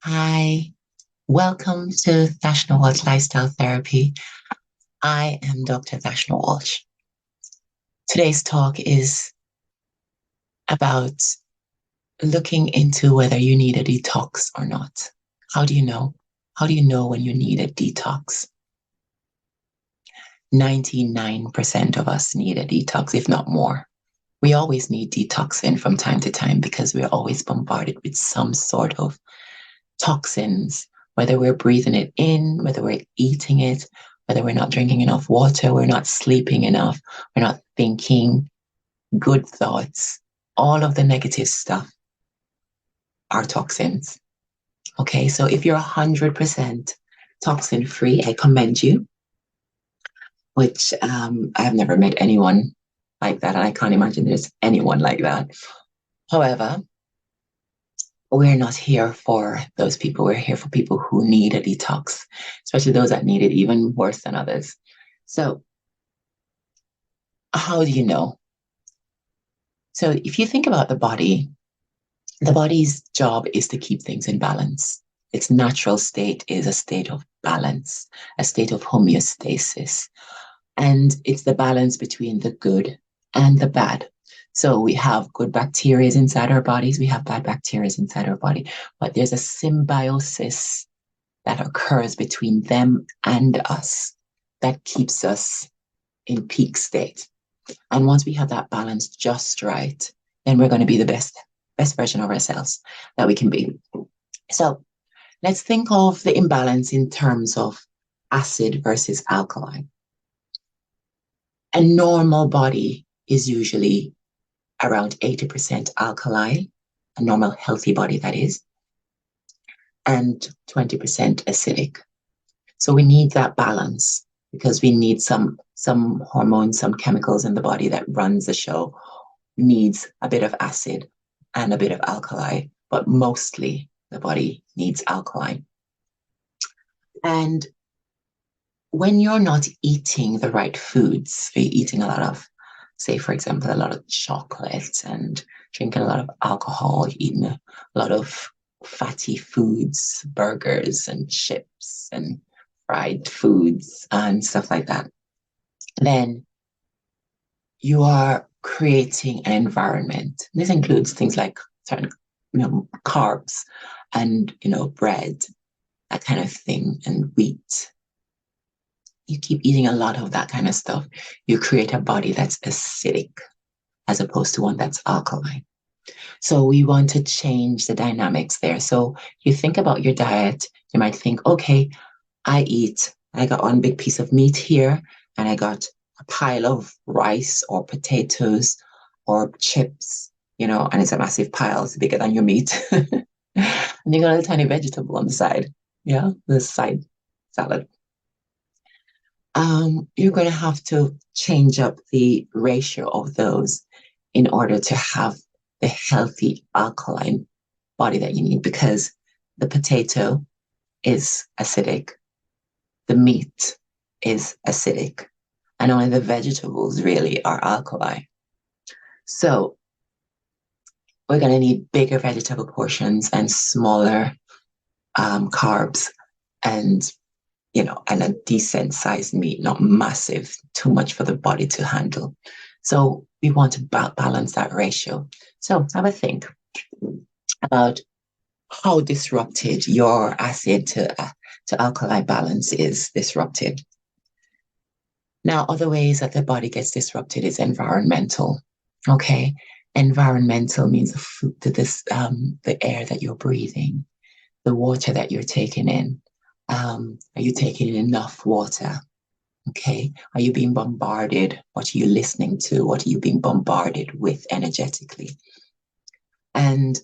Hi, welcome to National Walsh Lifestyle Therapy. I am Dr. National Walsh. Today's talk is about looking into whether you need a detox or not. How do you know? How do you know when you need a detox? 99% of us need a detox, if not more. We always need detoxing from time to time because we're always bombarded with some sort of toxins, whether we're breathing it in, whether we're eating it, whether we're not drinking enough water, we're not sleeping enough, we're not thinking good thoughts. All of the negative stuff are toxins. Okay, so if you're 100% toxin free, I commend you, which I've never met anyone like that, and I can't imagine there's anyone like that. However, we're not here for those people. We're here for people who need a detox, especially those that need it even worse than others. So, how do you know? So, if you think about the body's job is to keep things in balance. Its natural state is a state of balance, a state of homeostasis. And it's the balance between the good and the bad. So we have good bacteria inside our bodies, we have bad bacteria inside our body, but there's a symbiosis that occurs between them and us that keeps us in peak state. And once we have that balance just right, then we're going to be the best version of ourselves that we can be. So let's think of the imbalance in terms of acid versus alkaline. A normal body is usually around 80% alkaline, a normal healthy body that is, and 20% acidic. So we need that balance because we need some hormones, some chemicals in the body that runs the show needs a bit of acid and a bit of alkali, but mostly the body needs alkaline. And when you're not eating the right foods, you're eating a lot of, say, for example, a lot of chocolate and drinking a lot of alcohol, eating a lot of fatty foods, burgers and chips and fried foods and stuff like that, then you are creating an environment. This includes things like certain, carbs and, bread, that kind of thing, and wheat. You keep eating a lot of that kind of stuff, you create a body that's acidic as opposed to one that's alkaline. So we want to change the dynamics there. So you think about your diet, you might think, okay, I got one big piece of meat here, and I got a pile of rice or potatoes or chips, and it's a massive pile, it's bigger than your meat. And you got a little tiny vegetable on the side. Yeah, the side salad. You're going to have to change up the ratio of those in order to have the healthy alkaline body that you need, because the potato is acidic, the meat is acidic, and only the vegetables really are alkali. So we're going to need bigger vegetable portions and smaller carbs, and and a decent sized meat, not massive, too much for the body to handle. So we want to balance that ratio. So have a think about how disrupted your acid to alkali balance is disrupted. Now, other ways that the body gets disrupted is environmental. Okay, environmental means the air that you're breathing, the water that you're taking in. Are you taking in enough water? Okay. Are you being bombarded? What are you listening to? What are you being bombarded with energetically? And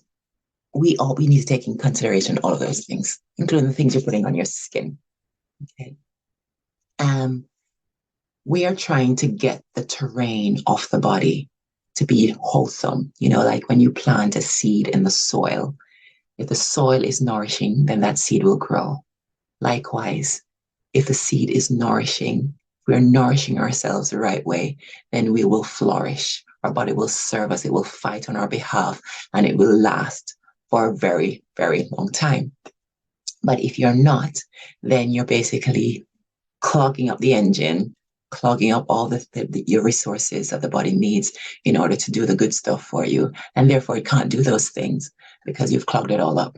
we need to take in consideration all of those things, including the things you're putting on your skin. Okay. We are trying to get the terrain of the body to be wholesome. Like when you plant a seed in the soil, if the soil is nourishing, then that seed will grow. Likewise, if the seed is nourishing, we're nourishing ourselves the right way, then we will flourish. Our body will serve us, it will fight on our behalf, and it will last for a very, very long time. But if you're not, then you're basically clogging up the engine, clogging up all your resources that the body needs in order to do the good stuff for you. And therefore, it can't do those things because you've clogged it all up.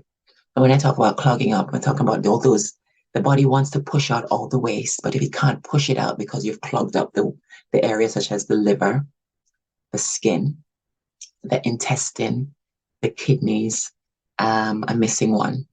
And when I talk about clogging up, I'm talking about all those, the body wants to push out all the waste, but if it can't push it out because you've clogged up the areas such as the liver, the skin, the intestine, the kidneys, I'm missing one,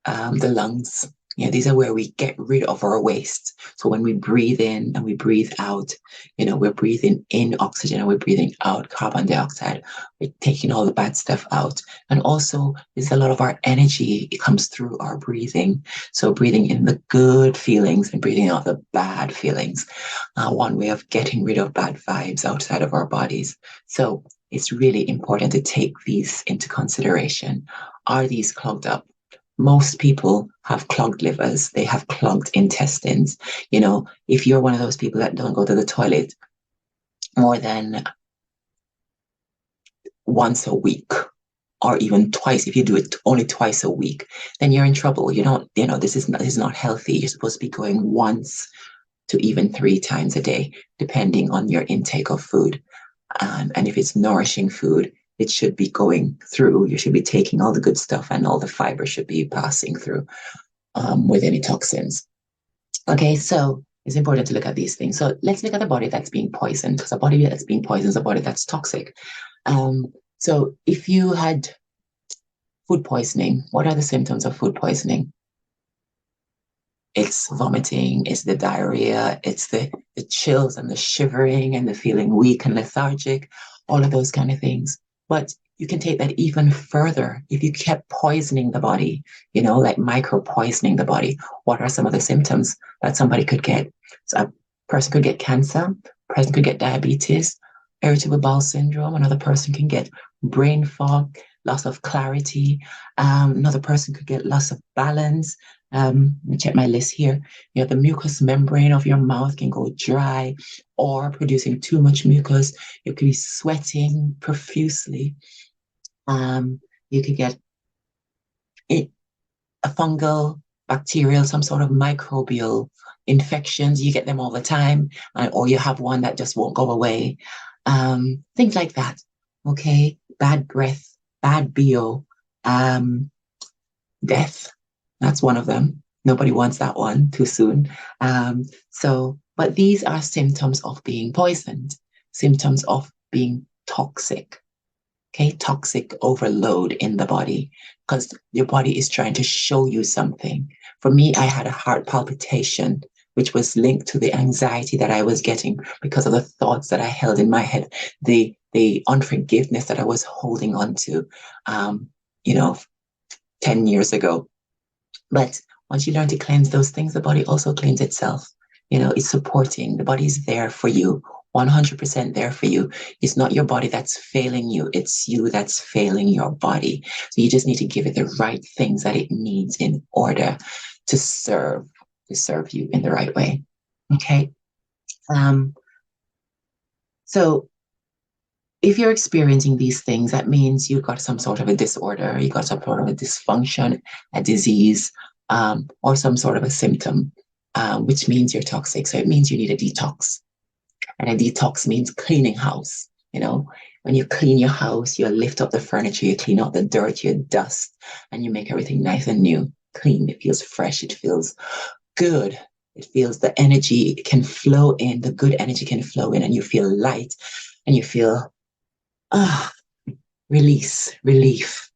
the lungs. Yeah, these are where we get rid of our waste. So when we breathe in and we breathe out, we're breathing in oxygen and we're breathing out carbon dioxide. We're taking all the bad stuff out. And also, there's a lot of our energy. It comes through our breathing. So breathing in the good feelings and breathing out the bad feelings. One way of getting rid of bad vibes outside of our bodies. So it's really important to take these into consideration. Are these clogged up? Most people have clogged livers. They have clogged intestines. If you're one of those people that don't go to the toilet more than once a week or even twice, if you do it only twice a week, then you're in trouble. This is not healthy. You're supposed to be going once to even 3 times a day, depending on your intake of food. And if it's nourishing food, it should be going through. You should be taking all the good stuff and all the fiber should be passing through with any toxins. Okay, so it's important to look at these things. So let's look at the body that's being poisoned, because a body that's being poisoned is a body that's toxic. So if you had food poisoning, what are the symptoms of food poisoning? It's vomiting, it's the diarrhea, it's the chills and the shivering and the feeling weak and lethargic, all of those kind of things. But you can take that even further. If you kept poisoning the body, like micro poisoning the body, what are some of the symptoms that somebody could get? So a person could get cancer, a person could get diabetes, irritable bowel syndrome, another person can get brain fog, loss of clarity, another person could get loss of balance. Let me check my list here. The mucous membrane of your mouth can go dry or producing too much mucus. You could be sweating profusely. You could get a fungal, bacterial, some sort of microbial infections. You get them all the time, or you have one that just won't go away. Things like that. Okay. Bad breath, bad BO, death. That's one of them. Nobody wants that one too soon. But these are symptoms of being poisoned, symptoms of being toxic. Okay, toxic overload in the body because your body is trying to show you something. For me, I had a heart palpitation, which was linked to the anxiety that I was getting because of the thoughts that I held in my head, the unforgiveness that I was holding on to, 10 years ago. But once you learn to cleanse those things, the body also cleans itself. It's supporting. The body is there for you, 100% there for you. It's not your body that's failing you. It's you that's failing your body. So you just need to give it the right things that it needs in order to serve you in the right way. Okay. So if you're experiencing these things, that means you've got some sort of a disorder, you got some sort of a dysfunction, a disease, or some sort of a symptom, which means you're toxic. So it means you need a detox. And a detox means cleaning house. When you clean your house, you lift up the furniture, you clean out the dirt, you dust, and you make everything nice and new, clean. It feels fresh. It feels good. It feels the energy can flow in, the good energy can flow in, and you feel light and you feel relief.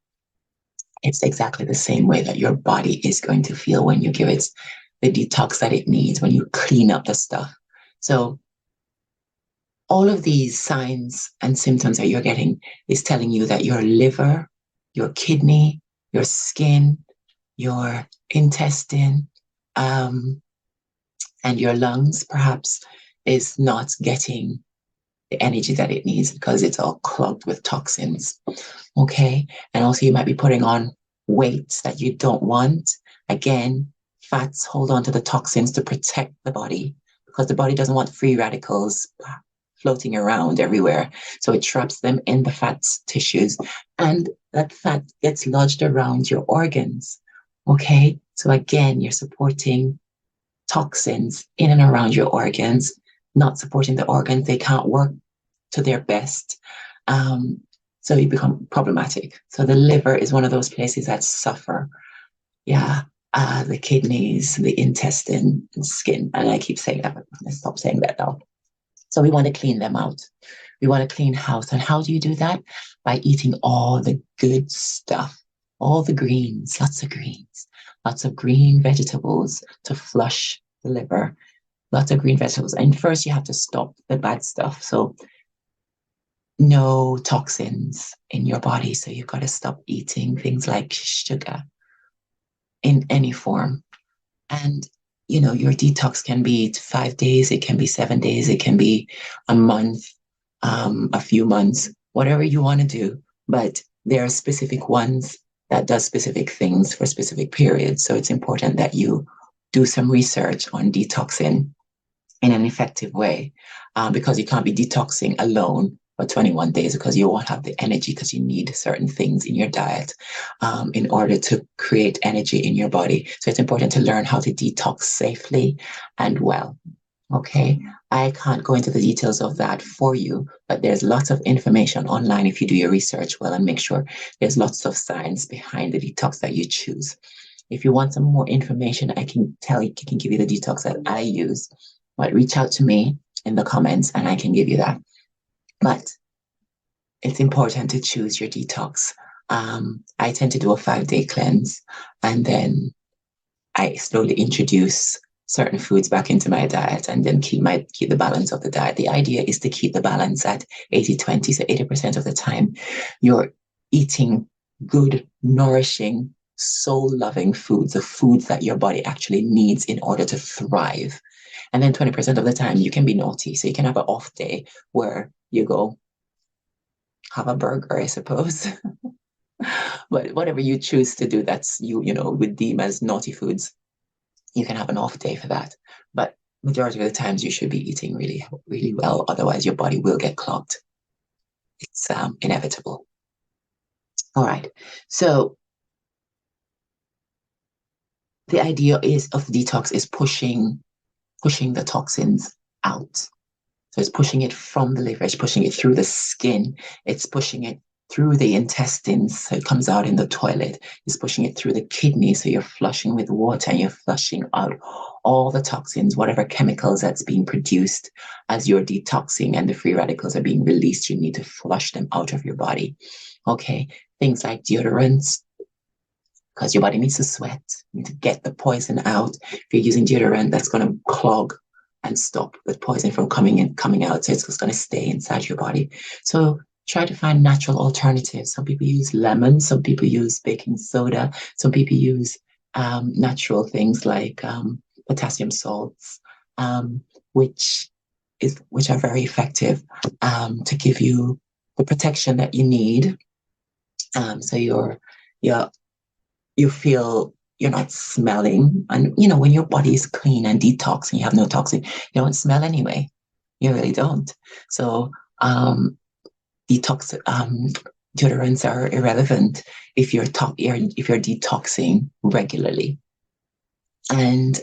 It's exactly the same way that your body is going to feel when you give it the detox that it needs, when you clean up the stuff. So all of these signs and symptoms that you're getting is telling you that your liver, your kidney, your skin, your intestine, and your lungs perhaps is not getting the energy that it needs because it's all clogged with toxins. Okay. And also you might be putting on weight that you don't want. Again, fats hold on to the toxins to protect the body because the body doesn't want free radicals floating around everywhere. So it traps them in the fat tissues and that fat gets lodged around your organs. Okay. So again, you're supporting toxins in and around your organs, not supporting the organs. They can't work to their best. So you become problematic. So the liver is one of those places that suffer. Yeah. The kidneys, the intestine, and skin. And I keep saying that, but I stop saying that now. So we want to clean them out. We want to clean house. And how do you do that? By eating all the good stuff, all the greens, lots of green vegetables to flush the liver, lots of green vegetables. And first you have to stop the bad stuff. So no toxins in your body. So you've got to stop eating things like sugar in any form. And your detox can be 5 days, it can be 7 days, it can be a month, a few months, whatever you want to do. But there are specific ones that does specific things for specific periods. So it's important that you do some research on detoxing in an effective way, because you can't be detoxing alone for 21 days because you won't have the energy, because you need certain things in your diet in order to create energy in your body. So it's important to learn how to detox safely and well. Okay, I can't go into the details of that for you, but there's lots of information online if you do your research well and make sure there's lots of science behind the detox that you choose. If you want some more information, I can give you the detox that I use, but reach out to me in the comments and I can give you that. But it's important to choose your detox. I tend to do a 5-day cleanse, and then I slowly introduce certain foods back into my diet and then keep the balance of the diet. The idea is to keep the balance at 80-20. So 80% of the time you're eating good, nourishing, soul-loving foods, the foods that your body actually needs in order to thrive. And then 20% of the time you can be naughty. So you can have an off day where you go have a burger, I suppose. But whatever you choose to do, that's would deem as naughty foods. You can have an off day for that. But majority of the times you should be eating really, really well. Otherwise, your body will get clogged. It's inevitable. All right. So the idea of detox is pushing the toxins out. So it's pushing it from the liver, it's pushing it through the skin, it's pushing it through the intestines, so it comes out in the toilet. It's pushing it through the kidneys, so you're flushing with water and you're flushing out all the toxins, whatever chemicals that's being produced as you're detoxing and the free radicals are being released. You need to flush them out of your body. Okay, things like deodorants, because your body needs to sweat. You need to get the poison out. If you're using deodorant, that's going to clog and stop the poison from coming out. So it's just going to stay inside your body. So try to find natural alternatives. Some people use lemon. Some people use baking soda. Some people use natural things like potassium salts, which are very effective to give you the protection that you need. So you feel you're not smelling. And, when your body is clean and detox and you have no toxin, you don't smell anyway. You really don't. So deodorants are irrelevant if you're detoxing regularly. And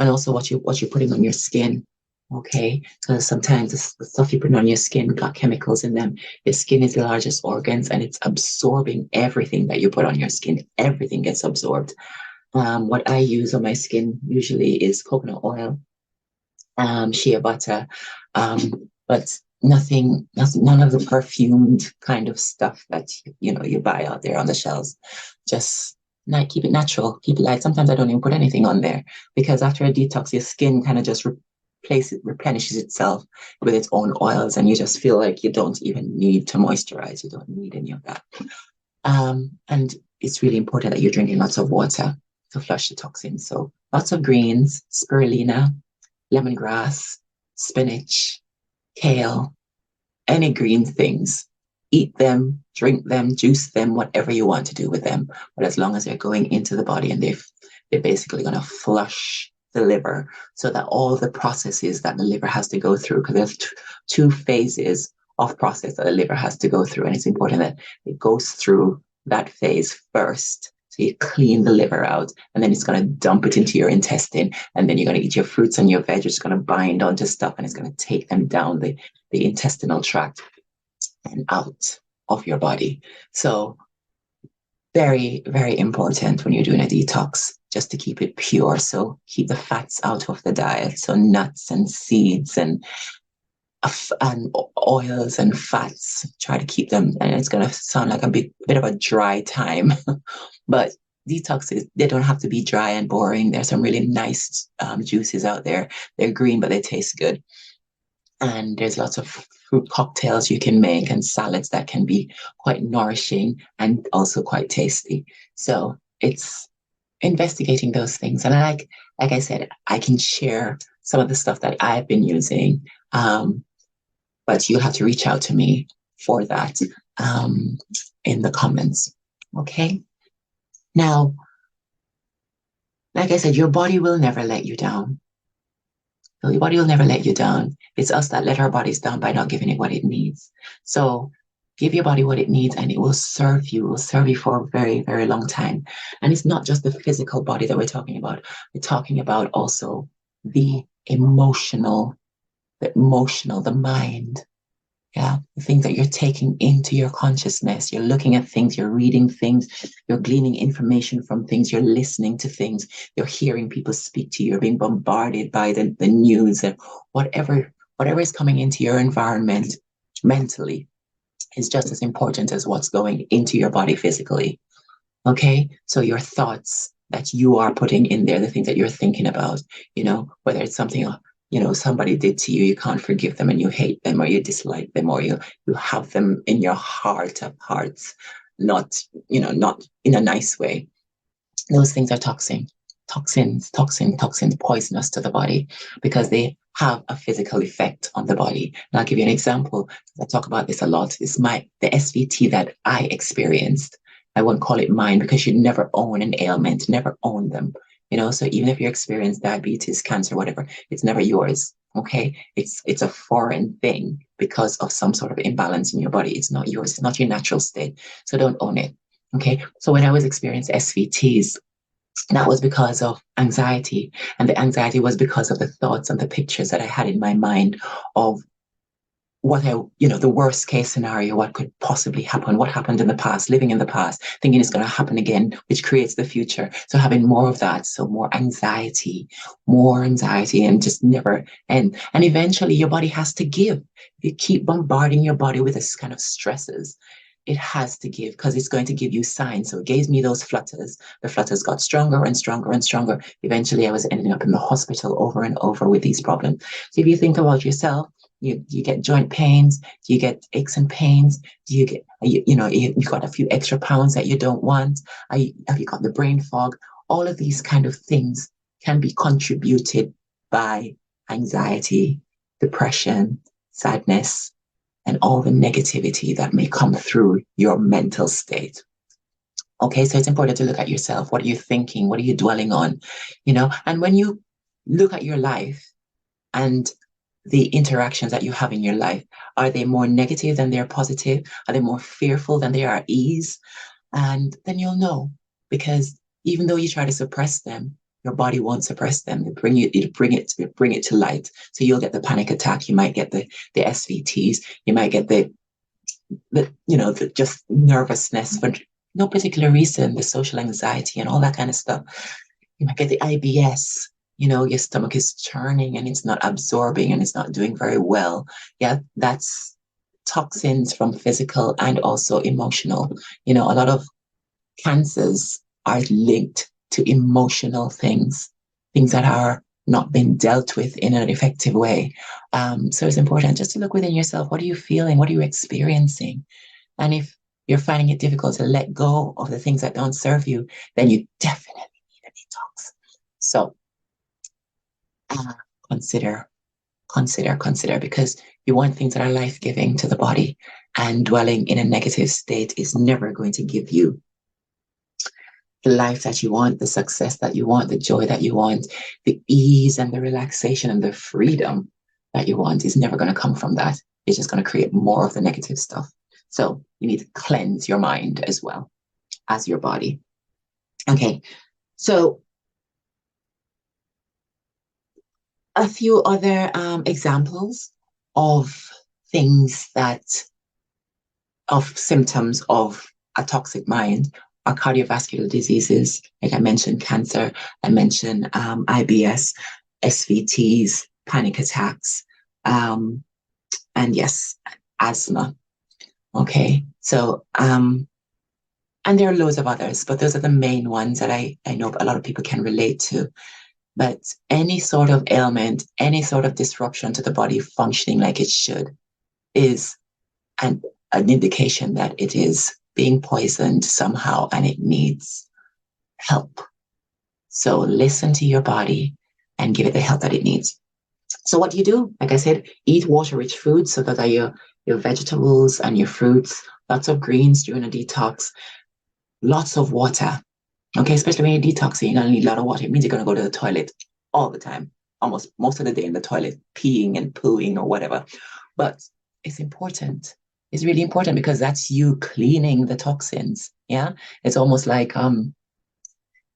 also what you're putting on your skin. Okay, because sometimes the stuff you put on your skin got chemicals in them. Your skin is the largest organs and it's absorbing everything that you put on your skin. Everything gets absorbed. What I use on my skin usually is coconut oil, shea butter, but none of the perfumed kind of stuff that you buy out there on the shelves. Just keep it natural, keep it light. Sometimes I don't even put anything on there because after a detox, your skin kind of just replenishes itself with its own oils, and you just feel like you don't even need to moisturize. You don't need any of that. And it's really important that you're drinking lots of water to flush the toxins. So lots of greens, spirulina, lemongrass, spinach, kale, any green things. Eat them, drink them, juice them, whatever you want to do with them. But as long as they're going into the body and they're basically going to flush the liver, so that all the processes that the liver has to go through, because there's two phases of process that the liver has to go through, and it's important that it goes through that phase first So you clean the liver out, and then it's going to dump it into your intestine, and then you're going to eat your fruits and your veg. It's going to bind onto stuff, and it's going to take them down the intestinal tract and out of your body. So very, very important when you're doing a detox, just to keep it pure. So keep the fats out of the diet. So nuts and seeds and oils and fats, try to keep them. And it's going to sound like a bit of a dry time, but detoxes, they don't have to be dry and boring. There's some really nice juices out there. They're green, but they taste good. And there's lots of fruit cocktails you can make and salads that can be quite nourishing and also quite tasty. So it's investigating those things. And like I said, I can share some of the stuff that I've been using, but you'll have to reach out to me for that in the comments. Okay. Now, like I said, your body will never let you down. Your body will never let you down. It's us that let our bodies down by not giving it what it needs. So give your body what it needs, and it will serve you. It will serve you for a very, very long time. And it's not just the physical body that we're talking about. We're talking about also the emotional, the mind. Yeah, the things that you're taking into your consciousness. You're looking at things, you're reading things, you're gleaning information from things, you're listening to things, you're hearing people speak to you, you're being bombarded by the news and whatever is coming into your environment mentally is just as important as what's going into your body physically. Okay, so your thoughts that you are putting in there, the things that you're thinking about, whether it's something somebody did to you, you can't forgive them and you hate them or you dislike them or you have them in your heart of hearts, not in a nice way. Those things are toxins, poisonous to the body because they have a physical effect on the body. And I'll give you an example. I talk about this a lot. It's the SVT that I experienced. I won't call it mine because you never own an ailment, never own them. So even if you experience diabetes, cancer, whatever, it's never yours. Okay. It's a foreign thing because of some sort of imbalance in your body. It's not yours. It's not your natural state. So don't own it. Okay. So when I was experiencing SVTs, that was because of anxiety. And the anxiety was because of the thoughts and the pictures that I had in my mind of what the worst case scenario, what could possibly happen, what happened in the past, living in the past, thinking it's going to happen again, which creates the future. So having more of that, so more anxiety and just never end. And eventually your body has to give. You keep bombarding your body with this kind of stresses. It has to give because it's going to give you signs. So it gave me those flutters. The flutters got stronger and stronger and stronger. Eventually I was ending up in the hospital over and over with these problems. So if you think about yourself, you get joint pains, do you get aches and pains, do you get, you got a few extra pounds that you don't want, have you got the brain fog? All of these kind of things can be contributed by anxiety, depression, sadness, and all the negativity that may come through your mental state. Okay, so it's important to look at yourself. What are you thinking? What are you dwelling on? And when you look at your life and the interactions that you have in your life, are they more negative than they're positive? Are they more fearful than they are at ease? And then you'll know, because even though you try to suppress them, your body won't suppress them. It'll bring it to light. So you'll get the panic attack. You might get the SVTs. You might get the just nervousness for no particular reason, the social anxiety and all that kind of stuff. You might get the IBS. Your stomach is churning and it's not absorbing and it's not doing very well. Yeah, that's toxins from physical and also emotional. A lot of cancers are linked to emotional things that are not being dealt with in an effective way. So it's important just to look within yourself. What are you feeling? What are you experiencing? And if you're finding it difficult to let go of the things that don't serve you, then you definitely need a detox. So consider, because you want things that are life-giving to the body, and dwelling in a negative state is never going to give you the life that you want, the success that you want, the joy that you want, the ease and the relaxation and the freedom that you want is never going to come from that. It's just going to create more of the negative stuff. So you need to cleanse your mind as well as your body. Okay, so a few other examples of things that of symptoms of a toxic mind are cardiovascular diseases. Like I mentioned, cancer, I mentioned IBS, SVTs, panic attacks, and yes, asthma. Okay, so and there are loads of others, but those are the main ones that I know a lot of people can relate to. But any sort of ailment, any sort of disruption to the body functioning like it should is an, an indication that it is being poisoned somehow and it needs help. So listen to your body and give it the help that it needs. So what do you do? Like I said, eat water-rich foods. So that are your vegetables and your fruits. Lots of greens during a detox. Lots of water. Okay, especially when you're detoxing, you're gonna need a lot of water. It means you're gonna go to the toilet all the time, almost most of the day in the toilet, peeing and pooing or whatever. But it's important. It's really important because that's you cleaning the toxins. Yeah. It's almost like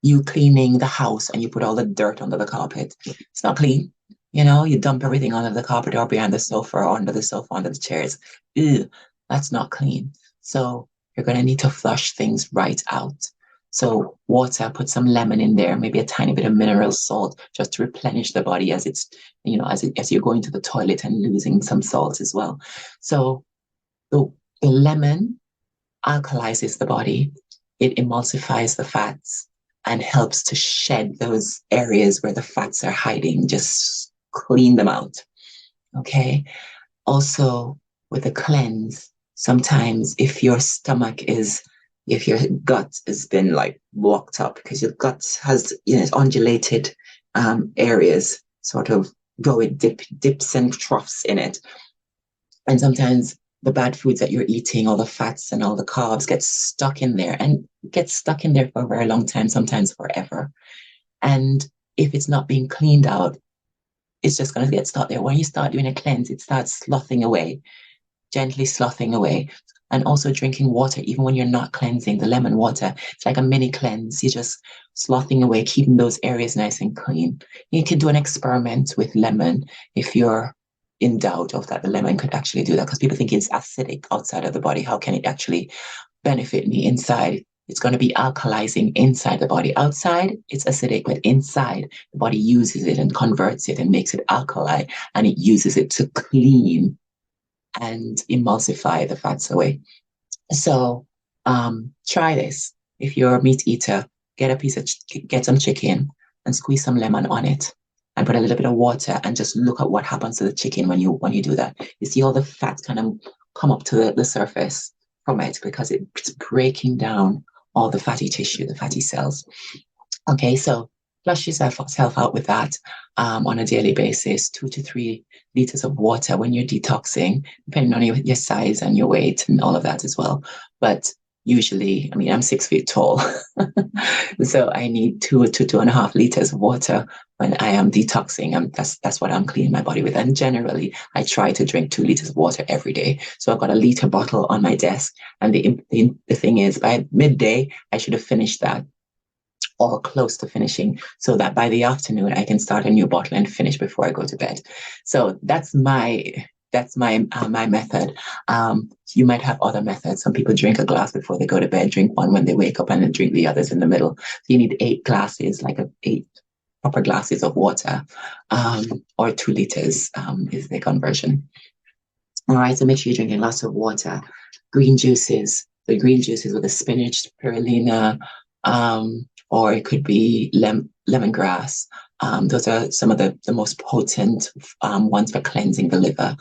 you cleaning the house and you put all the dirt under the carpet. It's not clean. You know, you dump everything under the carpet or behind the sofa or under the sofa, under the chairs. Ew, that's not clean. So you're going to need to flush things right out. So water, put some lemon in there, maybe a tiny bit of mineral salt just to replenish the body as it's, as you're going to the toilet and losing some salt as well. So the, the lemon alkalizes the body, it emulsifies the fats and helps to shed those areas where the fats are hiding, just clean them out. Okay. Also, with a cleanse, sometimes if your gut has been like blocked up because your gut has, undulated areas, sort of dips and troughs in it. And sometimes the bad foods that you're eating, all the fats and all the carbs get stuck in there and get stuck in there for a very long time, sometimes forever. And if it's not being cleaned out, it's just going to get stuck there. When you start doing a cleanse, it starts sloughing away, gently sloughing away. And also drinking water, even when you're not cleansing, the lemon water, it's like a mini cleanse. You're just sloughing away, keeping those areas nice and clean. You can do an experiment with lemon if you're in doubt of that the lemon could actually do that, because people think it's acidic outside of the body. How can it actually benefit me inside? It's going to be alkalizing inside the body. Outside, it's acidic, but inside, the body uses it and converts it and makes it alkali, and it uses it to clean and emulsify the fats away. So try this. If you're a meat eater, get some chicken and squeeze some lemon on it and put a little bit of water and just look at what happens to the chicken when you do that. You see all the fat kind of come up to the surface from it because it's breaking down all the fatty tissue, the fatty cells. Okay, so flush yourself out with that on a daily basis, 2 to 3 liters of water when you're detoxing, depending on your size and your weight and all of that as well. But usually, I mean, I'm 6 feet tall, so I need 2 to 2.5 liters of water when I am detoxing. That's what I'm cleaning my body with. And generally, I try to drink 2 liters of water every day. So I've got a liter bottle on my desk. And the thing is, by midday, I should have finished that or close to finishing, so that by the afternoon I can start a new bottle and finish before I go to bed. So that's my method. You might have other methods. Some people drink a glass before they go to bed, drink one when they wake up, and then drink the others in the middle. So you need 8 glasses, like 8 proper glasses of water, or 2 liters is the conversion. All right, so make sure you're drinking lots of water. Green juices, the green juices with the spinach, spirulina, or it could be lemongrass. Those are some of the most potent ones for cleansing the liver.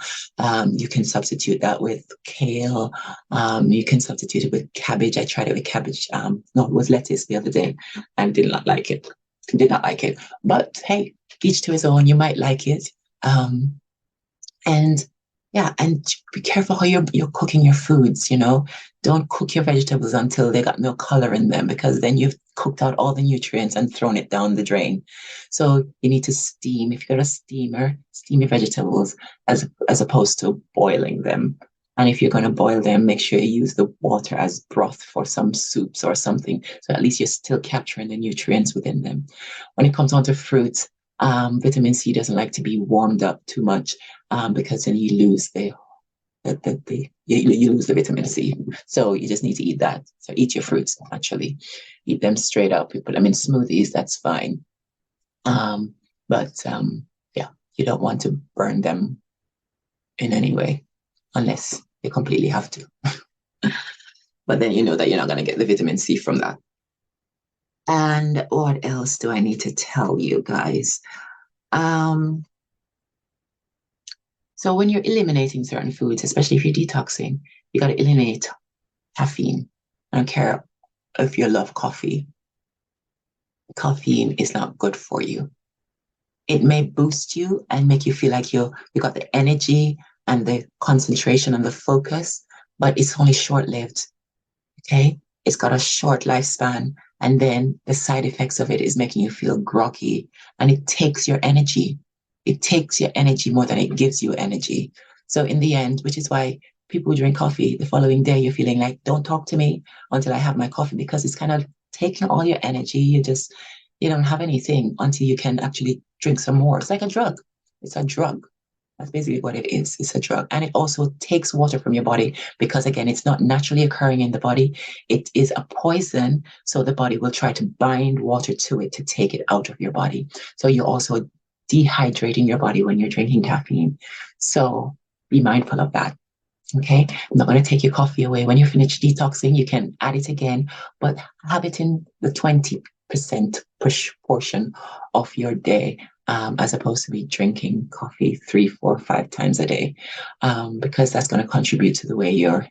You can substitute that with kale. You can substitute it with cabbage. I tried it with cabbage. No, it was lettuce the other day and did not like it. Did not like it. But hey, each to his own. You might like it. And yeah, and be careful how you're cooking your foods, Don't cook your vegetables until they got no color in them, because then you've cooked out all the nutrients and thrown it down the drain. So you need to steam. If you've got a steamer, steam your vegetables as opposed to boiling them. And if you're going to boil them, make sure you use the water as broth for some soups or something. So at least you're still capturing the nutrients within them. When it comes on to fruits, vitamin C doesn't like to be warmed up too much because then you lose you lose the vitamin C. So you just need to eat that. So eat your fruits, actually. Eat them straight up. You put them in smoothies, that's fine. But yeah, you don't want to burn them in any way unless you completely have to. But then you know that you're not going to get the vitamin C from that. And what else do I need to tell you guys? Um, so when you're eliminating certain foods, especially if you're detoxing, you got to eliminate caffeine. I don't care if you love coffee. Caffeine is not good for you. It may boost you and make you feel like you got the energy and the concentration and the focus, but it's only short-lived. Okay. It's got a short lifespan. And then the side effects of it is making you feel groggy and it takes your energy. It takes your energy more than it gives you energy. So in the end, which is why people drink coffee the following day, you're feeling like, don't talk to me until I have my coffee because it's kind of taking all your energy. You don't have anything until you can actually drink some more. It's like a drug. It's a drug. That's basically what it is. It's a drug. And it also takes water from your body because, again, it's not naturally occurring in the body. It is a poison. So the body will try to bind water to it to take it out of your body. So you're also dehydrating your body when you're drinking caffeine. So be mindful of that. Okay. I'm not going to take your coffee away. When you finish detoxing, you can add it again, but have it in the 20% portion of your day, as opposed to be drinking coffee 3, 4, 5 times a day, because that's going to contribute to the way you're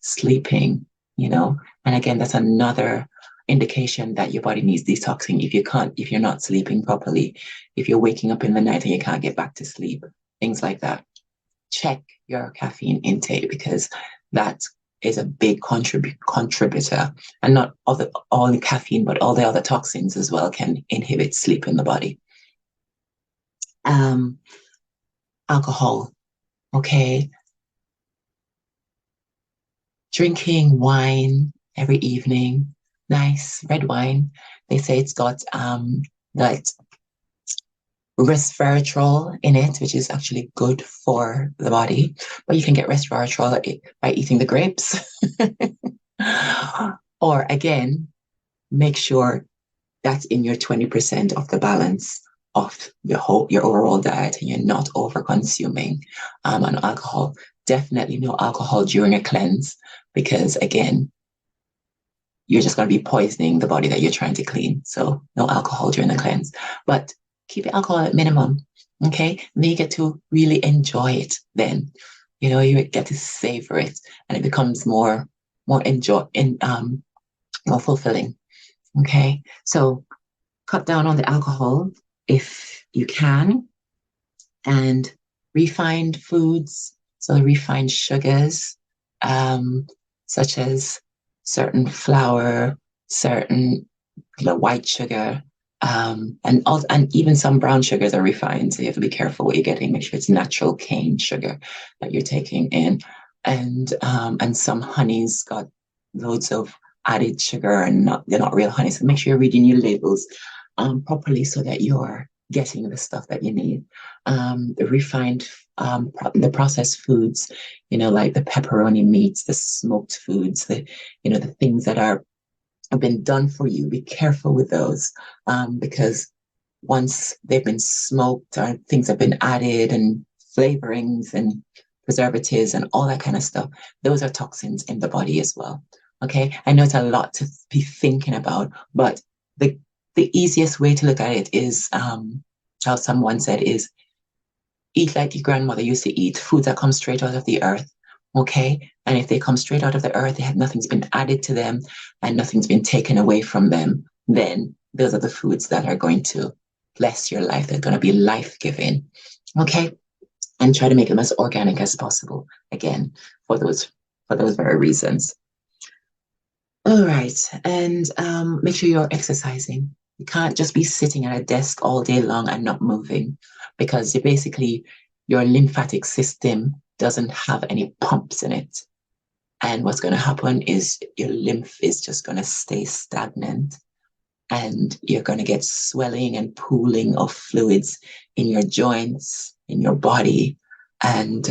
sleeping, you know. And again, that's another indication that your body needs detoxing. If you're not sleeping properly, if you're waking up in the night and you can't get back to sleep, things like that. Check your caffeine intake because that is a big contributor, and not only caffeine, but all the other toxins as well can inhibit sleep in the body. Um, Alcohol, okay, drinking wine every evening, nice red wine. They say it's got that resveratrol in it, which is actually good for the body. But you can get resveratrol by eating the grapes. Or again, make sure that's in your 20% of the balance of your overall diet and you're not over consuming on alcohol. Definitely no alcohol during a cleanse because again, you're just going to be poisoning the body that you're trying to clean. So no alcohol during the cleanse, but keep your alcohol at minimum. Okay. And then you get to really enjoy it then. You know, you get to savor it and it becomes more more fulfilling. Okay. So cut down on the alcohol if you can, and refined foods, so refined sugars, such as certain flour, certain white sugar, and even some brown sugars are refined. So you have to be careful what you're getting. Make sure it's natural cane sugar that you're taking in, and some honey's got loads of added sugar and they're not real honey. So make sure you're reading your labels properly so that you're getting the stuff that you need. The refined, the processed foods, like the pepperoni meats, the smoked foods, the things that have been done for you. Be careful with those because once they've been smoked or things have been added and flavorings and preservatives and all that kind of stuff, those are toxins in the body as well. Okay, I know it's a lot to be thinking about, but the easiest way to look at it is how someone said is eat like your grandmother used to eat, foods that come straight out of the earth. Okay, and if they come straight out of the earth, nothing's been added to them and nothing's been taken away from them, then those are the foods that are going to bless your life. They're going to be life-giving. Okay, and try to make them as organic as possible. Again, for those very reasons. All right, and make sure you're exercising. You can't just be sitting at a desk all day long and not moving because your lymphatic system doesn't have any pumps in it. And what's going to happen is your lymph is just going to stay stagnant, and you're going to get swelling and pooling of fluids in your joints, in your body. And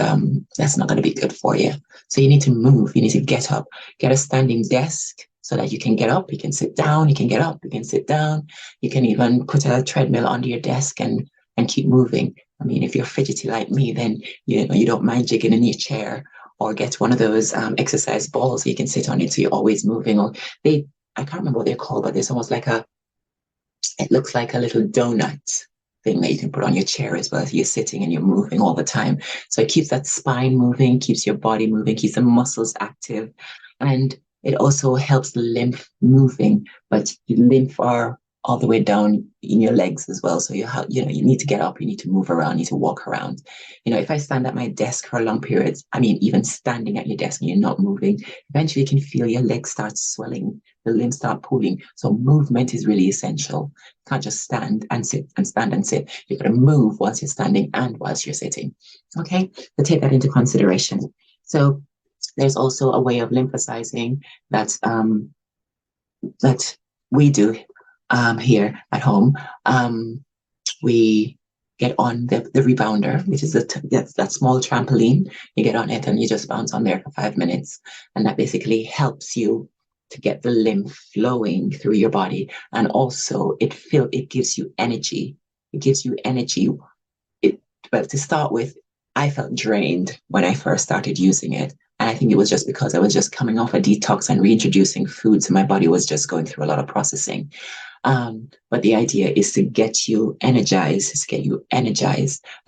that's not going to be good for you. So you need to move. You need to get up, get a standing desk so that you can get up, you can sit down, you can get up, you can sit down. You can even put a treadmill under your desk and keep moving. I mean, if you're fidgety like me, then you don't mind jigging in your chair, or get one of those exercise balls you can sit on it so you're always moving. Or I can't remember what they're called, but there's almost like it looks like a little donut thing that you can put on your chair as well. You're sitting and you're moving all the time. So it keeps that spine moving, keeps your body moving, keeps the muscles active. And it also helps the lymph moving, but your lymph are all the way down in your legs as well. So you need to get up, you need to move around, you need to walk around. If I stand at my desk for long periods, I mean, even standing at your desk and you're not moving, eventually you can feel your legs start swelling, the limbs start pulling. So movement is really essential. You can't just stand and sit and stand and sit. You've got to move whilst you're standing and whilst you're sitting. Okay, so take that into consideration. So there's also a way of lymphocyzing that we do here at home. We get on the rebounder, which is that small trampoline. You get on it and you just bounce on there for 5 minutes. And that basically helps you to get the lymph flowing through your body. And also it gives you energy. It gives you energy. Well, to start with, I felt drained when I first started using it. And I think it was just because I was just coming off a detox and reintroducing food. So my body was just going through a lot of processing. But the idea is to get you energized,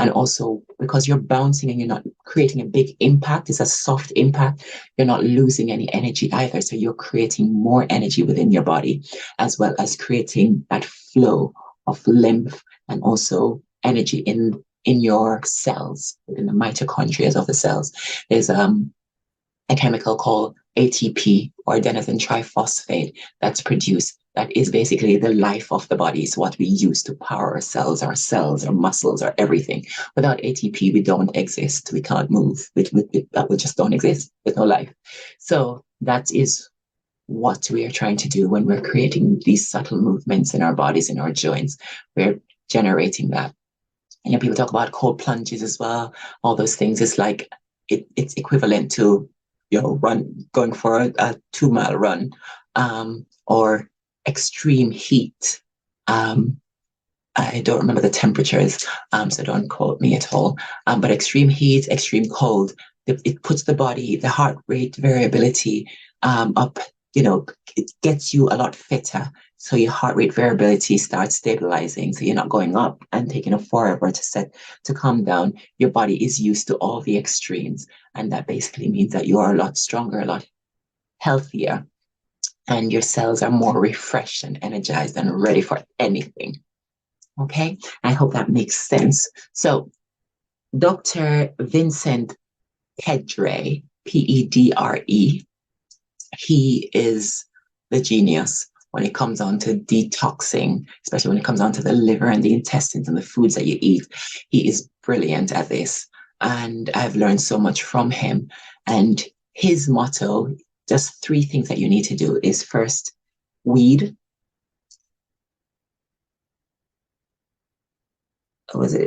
And also because you're bouncing and you're not creating a big impact, it's a soft impact. You're not losing any energy either. So you're creating more energy within your body, as well as creating that flow of lymph and also energy in your cells, within the mitochondria of the cells. There's a chemical called ATP, or adenosine triphosphate, that's produced. That is basically the life of the body. It's what we use to power our cells, our muscles, our everything. Without ATP, we don't exist. We can't move. We just don't exist. There's no life. So that is what we are trying to do when we're creating these subtle movements in our bodies, in our joints. We're generating that. And people talk about cold plunges as well. All those things. It's like it's equivalent to going for a 2-mile run, or extreme heat. I don't remember the temperatures, so don't quote me at all. But extreme heat, extreme cold, it puts the heart rate variability up. It gets you a lot fitter. So your heart rate variability starts stabilizing. So you're not going up and taking a forever to calm down. Your body is used to all the extremes. And that basically means that you are a lot stronger, a lot healthier, and your cells are more refreshed and energized and ready for anything. Okay, I hope that makes sense. So Dr. Vincent Pedre, Pedre, he is the genius when it comes on to detoxing, especially when it comes on to the liver and the intestines and the foods that you eat. He is brilliant at this. And I've learned so much from him. And his motto, just 3 things that you need to do, is first, weed.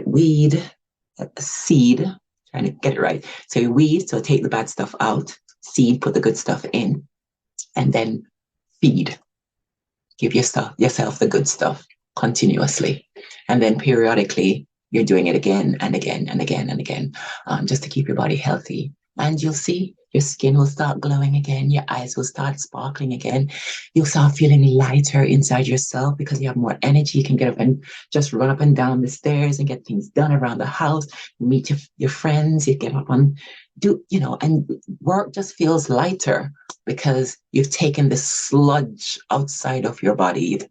Weed, seed, trying to get it right. So weed, so take the bad stuff out. Seed, put the good stuff in. And then feed. Give yourself the good stuff continuously. And then periodically, you're doing it again and again and again and again, just to keep your body healthy. And you'll see your skin will start glowing again. Your eyes will start sparkling again. You'll start feeling lighter inside yourself because you have more energy. You can get up and just run up and down the stairs and get things done around the house, meet your friends. You get up and and work just feels lighter because you've taken the sludge outside of your body.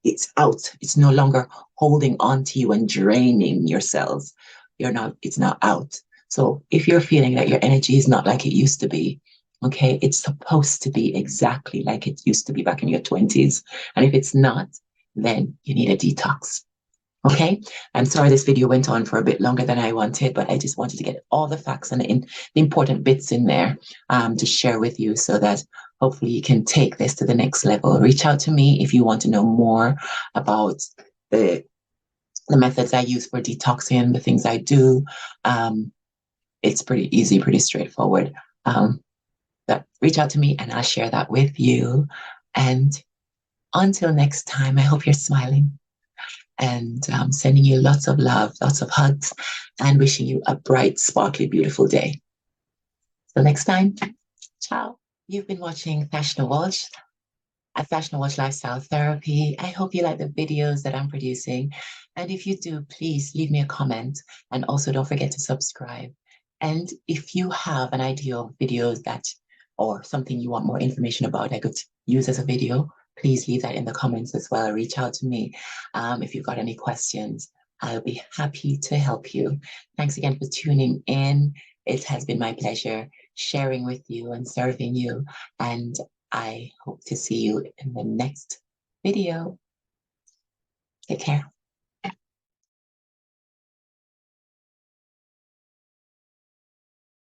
It's out. It's no longer holding on to you and draining your cells. It's not out. So if you're feeling that your energy is not like it used to be, okay, it's supposed to be exactly like it used to be back in your 20s. And if it's not, then you need a detox. Okay, I'm sorry this video went on for a bit longer than I wanted, but I just wanted to get all the facts and the important bits in there to share with you so that hopefully you can take this to the next level. Reach out to me if you want to know more about the methods I use for detoxing, the things I do. It's pretty easy, pretty straightforward. But reach out to me and I'll share that with you. And until next time, I hope you're smiling and sending you lots of love, lots of hugs, and wishing you a bright, sparkly, beautiful day. Till next time, ciao. You've been watching Thashna Walsh at Thashna Walsh Lifestyle Therapy. I hope you like the videos that I'm producing. And if you do, please leave me a comment. And also don't forget to subscribe. And if you have an idea of videos that or something you want more information about I could use as a video, please leave that in the comments as well. Reach out to me if you've got any questions. I'll be happy to help you. Thanks again for tuning in. It has been my pleasure sharing with you and serving you. And I hope to see you in the next video. Take care.